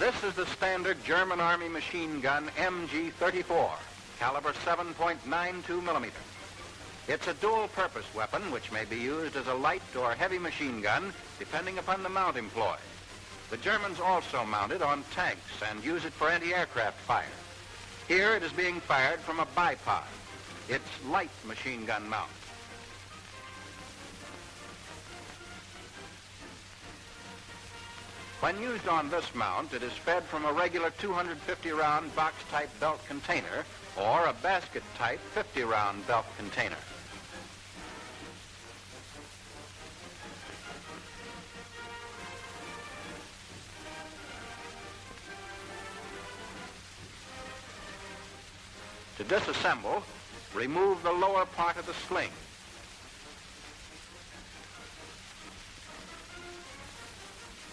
This is the standard German Army machine gun MG-34, caliber 7.92 millimeter. It's a dual-purpose weapon which may be used as a light or heavy machine gun depending upon the mount employed. The Germans also mount it on tanks and use it for anti-aircraft fire. Here it is being fired from a bipod. It's light machine gun mount. When used on this mount, it is fed from a regular 250-round box-type belt container or a basket-type 50-round belt container. To disassemble, remove the lower part of the sling.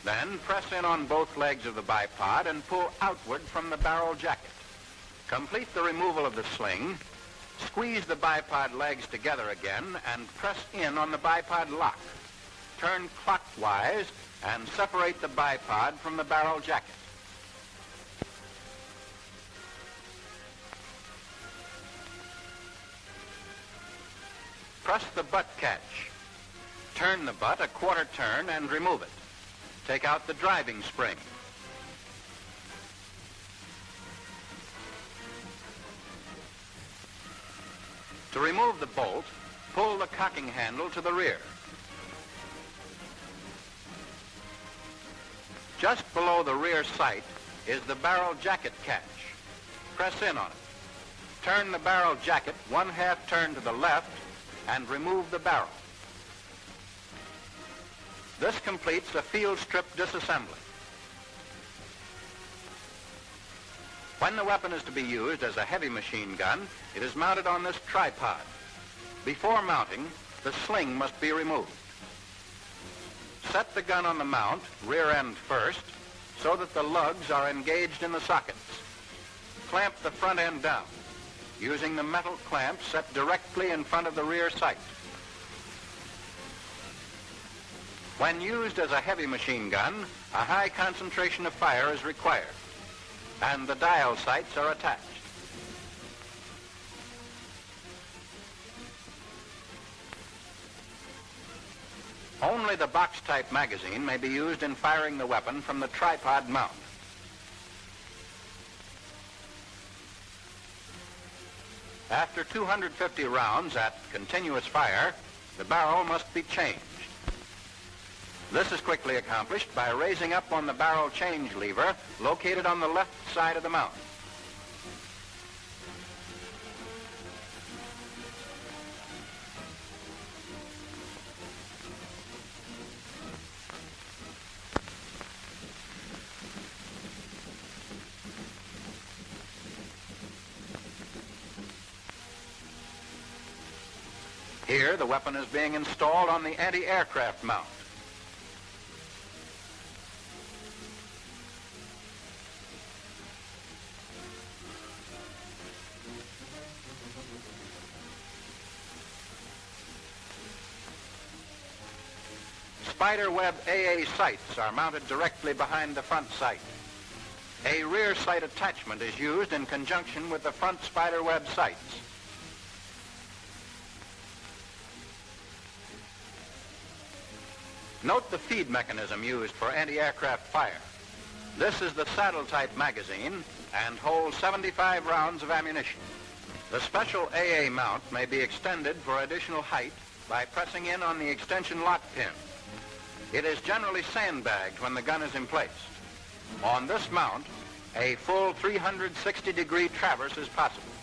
Then press in on both legs of the bipod and pull outward from the barrel jacket. Complete the removal of the sling, squeeze the bipod legs together again, and press in on the bipod lock. Turn clockwise and separate the bipod from the barrel jacket. Press the butt catch. Turn the butt a quarter turn and remove it. Take out the driving spring. To remove the bolt, pull the cocking handle to the rear. Just below the rear sight is the barrel jacket catch. Press in on it. Turn the barrel jacket 1/2 turn to the left and remove the barrel. This completes a field strip disassembly. When the weapon is to be used as a heavy machine gun, it is mounted on this tripod. Before mounting, the sling must be removed. Set the gun on the mount, rear end first, so that the lugs are engaged in the sockets. Clamp the front end down, using the metal clamp set directly in front of the rear sight. When used as a heavy machine gun, a high concentration of fire is required, and the dial sights are attached. Only the box-type magazine may be used in firing the weapon from the tripod mount. After 250 rounds at continuous fire, the barrel must be changed. This is quickly accomplished by raising up on the barrel change lever located on the left side of the mount. Here, the weapon is being installed on the anti-aircraft mount. Spiderweb AA sights are mounted directly behind the front sight. A rear sight attachment is used in conjunction with the front spiderweb sights. Note the feed mechanism used for anti-aircraft fire. This is the saddle-type magazine and holds 75 rounds of ammunition. The special AA mount may be extended for additional height by pressing in on the extension lock pin. It is generally sandbagged when the gun is emplaced. On this mount, a full 360-degree traverse is possible.